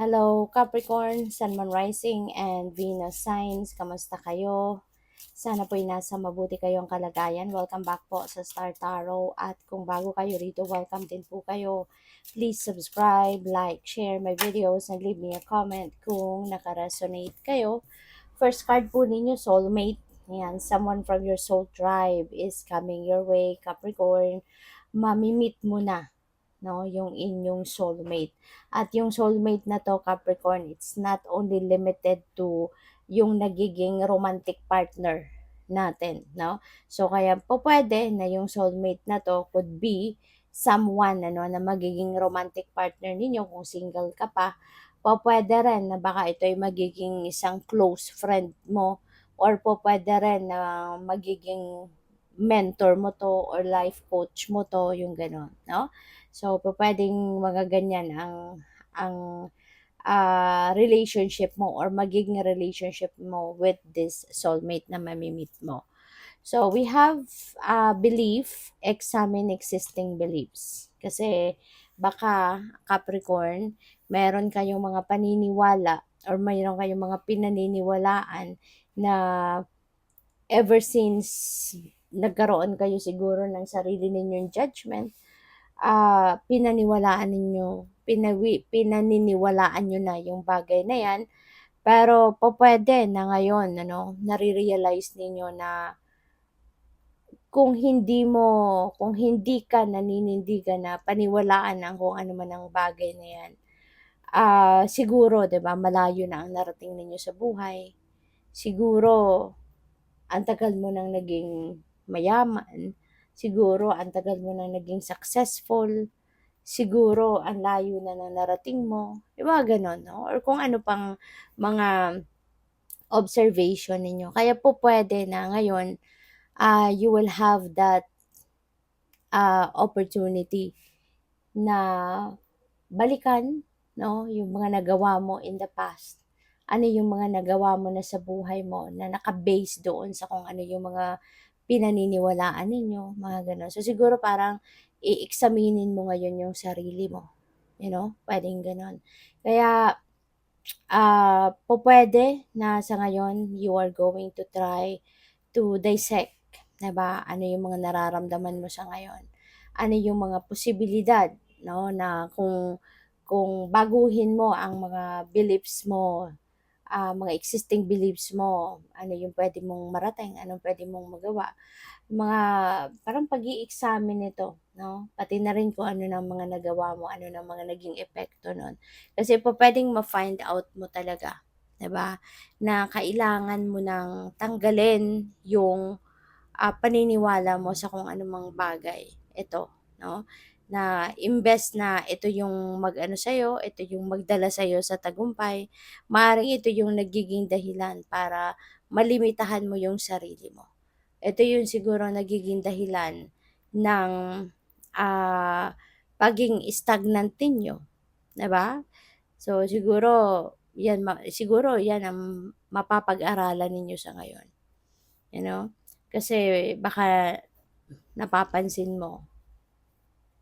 Hello Capricorn, Sun, Moon Rising, and Venus signs. Kamusta kayo? Sana po'y nasa mabuti kayong kalagayan. Welcome back po sa Star Tarot. At kung bago kayo rito, welcome din po kayo. Please subscribe, like, share my videos, and leave me a comment kung nakaresonate kayo. First card po ninyo, soulmate. Yan, someone from your soul tribe is coming your way, Capricorn. Mamimit mo na, no, yung inyong soulmate. At yung soulmate na to, Capricorn, it's not only limited to yung nagiging romantic partner natin, no? So kaya po pwede na yung soulmate na to could be someone ano na magiging romantic partner ninyo kung single ka pa. Po pwede rin na baka ito ay magiging isang close friend mo, or po pwede rin na magiging mentor mo to or life coach mo to, yung gano'n, no? So, pupuwedeng mga ganyan ang relationship mo or magiging relationship mo with this soulmate na mami-meet mo. So, we have belief, examine existing beliefs. Kasi baka Capricorn, meron kayong mga paniniwala or mayroon kayong mga pinaniniwalaan na ever since nagkaroon kayo siguro ng sarili ninyong judgment, pinaniniwalaan niyo na yung bagay na yan, pero pupuwede na ngayon ano, nare-realize ninyo na kung hindi ka naninindigan na paniwalaan ang kung ano man ang bagay na yan, siguro 'di ba malayo na ang narating ninyo sa buhay. Siguro ang tagal mo nang naging mayaman, siguro ang tagal mo nang naging successful, siguro ang layo na ng narating mo, yung mga gano'n 'no, or kung ano pang mga observation ninyo. Kaya po puwede na ngayon, you will have that, opportunity na balikan 'no, yung mga nagawa mo in the past. Ano yung mga nagawa mo na sa buhay mo na naka-base doon sa kung ano yung mga pinaniniwalaan ninyo, mga gano'n. So, siguro parang i-examinin mo ngayon yung sarili mo, puwedeng gano'n. Kaya, pupuwede na sa ngayon you are going to try to dissect, 'di ba, ano yung mga nararamdaman mo sa ngayon. Ano yung mga posibilidad 'no, na kung baguhin mo ang mga beliefs mo, mga existing beliefs mo, ano yung puwede mong marating, anong puwede mong magawa. Mga parang pag-i-examine nito 'no, pati na rin kung ano ng mga nagawa mo, ano ng mga naging epekto nun. Kasi pupuwedeng ma-find out mo talaga, 'di ba, na kailangan mo ng tanggalin yung, paniniwala mo sa kung anumang bagay. Ito 'no, na imbes na ito yung mag-ano sa'yo, ito yung magdala sa'yo sa tagumpay, maaaring ito yung nagiging dahilan para malimitahan mo yung sarili mo. Ito yung siguro nagiging dahilan ng, ah, pagiging stagnant ninyo, 'di ba? So, siguro 'yan ang mapapag-aralan ninyo sa ngayon, you know? Kasi baka napapansin mo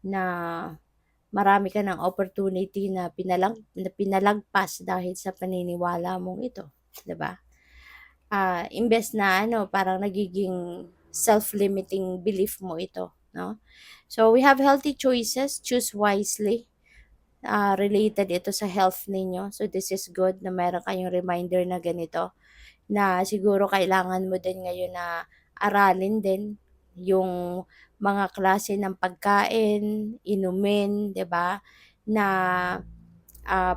na marami ka ng opportunity na pinalagpas dahil sa paniniwala mong ito, 'di ba? Imbes na ano, parang nagiging self-limiting belief mo ito, 'no? So, we have healthy choices, choose wisely. Related ito sa health ninyo. So, this is good na meron kayong reminder na ganito, na siguro kailangan mo din ngayon na aralin din yung mga klase ng pagkain, inumin, 'di ba, na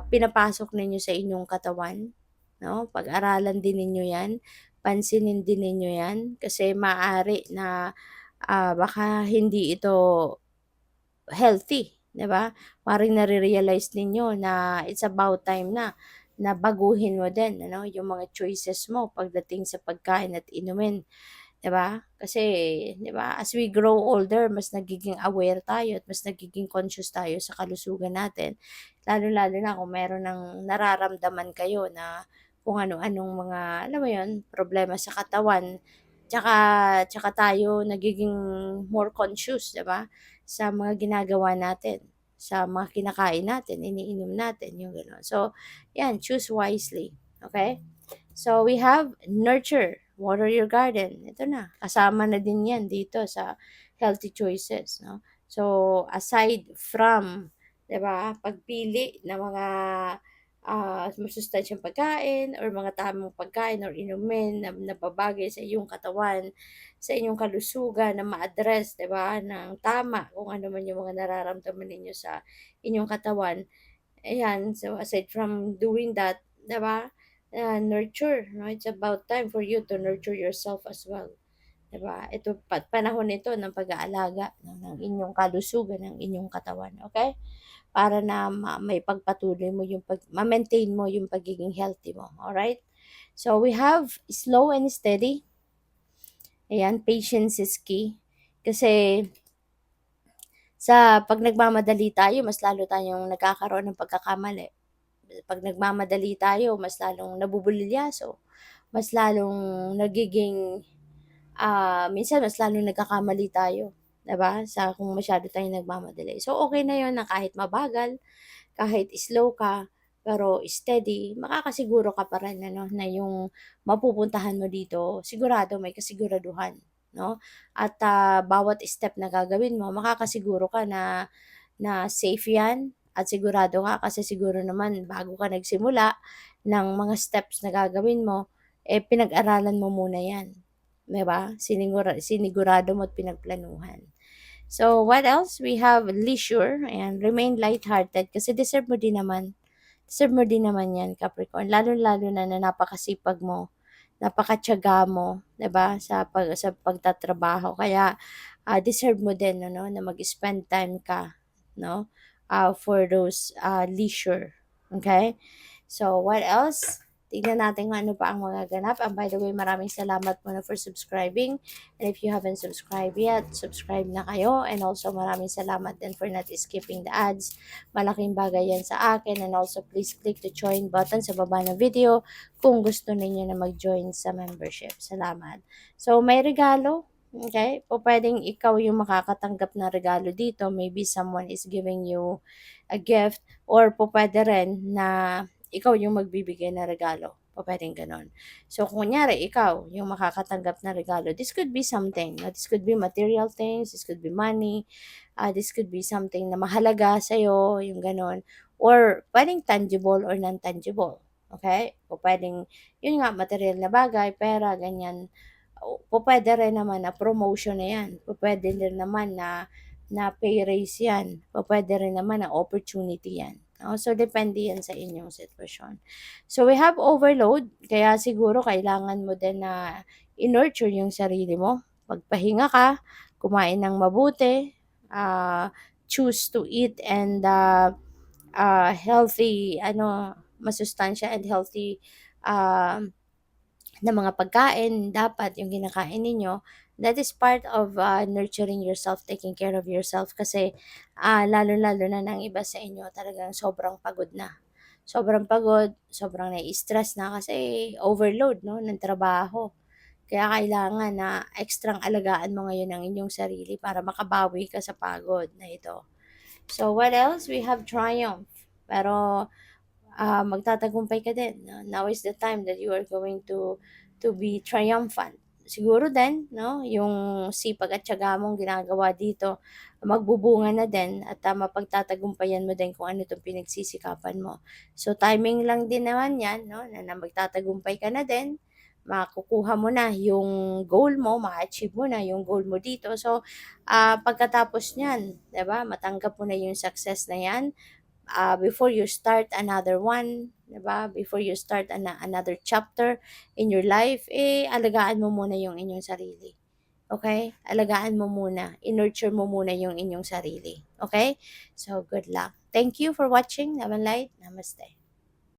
pinapasok ninyo sa inyong katawan, 'no? Pag-aralan din ninyo 'yan, pansinin din ninyo 'yan kasi maaari na, baka hindi ito healthy, 'di ba? Maaaring nare-realize ninyo na it's about time na, na baguhin mo din ano, yung mga choices mo pagdating sa pagkain at inumin. 'Di ba? Kasi 'di ba, as we grow older mas nagiging aware tayo at mas nagiging conscious tayo sa kalusugan natin. Lalong-lalo na kung meron ng nararamdaman kayo na kung ano-anong mga, alam mo 'yun, problema sa katawan. Tsaka tsaka tayo nagiging more conscious, 'di ba, sa mga ginagawa natin. sa mga kinakain natin, iniinom natin, yung gano'n. So, yan, choose wisely. Okay? So, we have nurture, water your garden. Ito na, kasama na din yan dito sa healthy choices, no? So, aside from, 'di ba, pagpili ng mga masustansyang pagkain or mga tamang pagkain or inumin na nababagay sa iyong katawan, sa inyong kalusugan na ma-address, 'di ba, ng tama kung ano man yung mga nararamdaman ninyo sa inyong katawan. Ayan, so aside from doing that, 'di ba, nurture, no? It's about time for you to nurture yourself as well. 'Di ba? Ito panahon nito ng pag-aalaga ng inyong kalusugan, ng inyong katawan, okay? Para na maipagpatuloy mo yung ma-maintain mo yung pagiging healthy mo, alright? So we have slow and steady. Ayan, patience is key. Kasi sa pag nagmamadali tayo, mas lalo tayong nagkakaroon ng pagkakamali. Pag nagmamadali tayo, mas lalong nabubulilyaso, mas lalong nagiging minsan mas lalong nagkakamali tayo, 'di ba? Sa kung masyado tayong nagmamadali. So, okay na 'yon na kahit mabagal, kahit slow ka, pero steady, makakasiguro ka pa rin ano, na yung mapupuntahan mo dito, sigurado, may kasiguraduhan, 'no? At, bawat step na gagawin mo, makakasiguro ka na na safe 'yan at sigurado ka kasi siguro naman bago ka nagsimula ng mga steps na gagawin mo, eh, pinag-aralan mo muna 'yan, 'di ba? Sinigurado mo at pinagplanuhan. So, what else? We have leisure and remain lighthearted kasi deserve mo din naman 'yan, Capricorn, lalong-lalo na napakasipag mo, napakatiyaga mo, 'di ba, sa pagtatrabaho. Kaya, deserve mo din ano, na mag-spend time ka, 'no, for those, leisure, okay? So, what else? Tignan natin kung ano pa ang mga ganap. And by the way, maraming salamat muna for subscribing. And if you haven't subscribed yet, subscribe na kayo. And also, maraming salamat din for not skipping the ads. Malaking bagay yan sa akin. And also, please click the join button sa baba ng video kung gusto ninyo na mag-join sa membership. Salamat. So, may regalo. Okay? O pwedeng ikaw yung makakatanggap na regalo dito. Maybe someone is giving you a gift. Or po pwede rin na ikaw yung magbibigay ng regalo. Pupuwedeng gano'n. So, kung kunyari ikaw yung makakatanggap ng regalo, this could be something, this could be material things, this could be money, this could be something na mahalaga sa'yo, yung gano'n. Or puwedeng tangible or non-tangible, okay? Pupuwedeng, yun nga, material na bagay, pera, ganyan. Pupuwede rin naman na promotion na 'yan, pupuwede rin naman na na pay raise 'yan, pupuwede rin naman na opportunity 'yan, oo. So, depende 'yan sa inyong sitwasyon. So, we have overload, kaya siguro kailangan mo din na i-nurture yung sarili mo, magpahinga ka, kumain ng mabuti, choose to eat and, healthy ano, masustansya and healthy, um na mga pagkain dapat yung kinakain ninyo, that is part of, nurturing yourself, taking care of yourself kasi, lalo-lalo na ng iba sa inyo talagang sobrang pagod na. Sobrang pagod, sobrang nai-stress na kasi overload 'no, ng trabaho. Kaya kailangan na ekstrang alagaan mo ngayon ang inyong sarili para makabawi ka sa pagod na ito. So, what else? We have triumph. Pero magtatagumpay ka din, 'no? Now is the time that you are going to be triumphant. Siguro din, 'no, yung sipag at tiyaga mong ginagawa dito, magbubunga na din at, mapagtatagumpayan mo din kung ano itong pinagsisikapan mo. So, timing lang din naman 'yan, 'no, na magtatagumpay ka na din, makukuha mo na yung goal mo, ma-achieve mo na yung goal mo dito. So, pagkatapos niyan, 'di ba, matanggap mo na yung success na 'yan, before you start another one, 'di ba? Before you start another chapter in your life, eh, alagaan mo muna yung inyong sarili. Okay? Alagaan mo muna, i-nurture mo muna yung inyong sarili. Okay? So, good luck. Thank you for watching. Love and light. Namaste.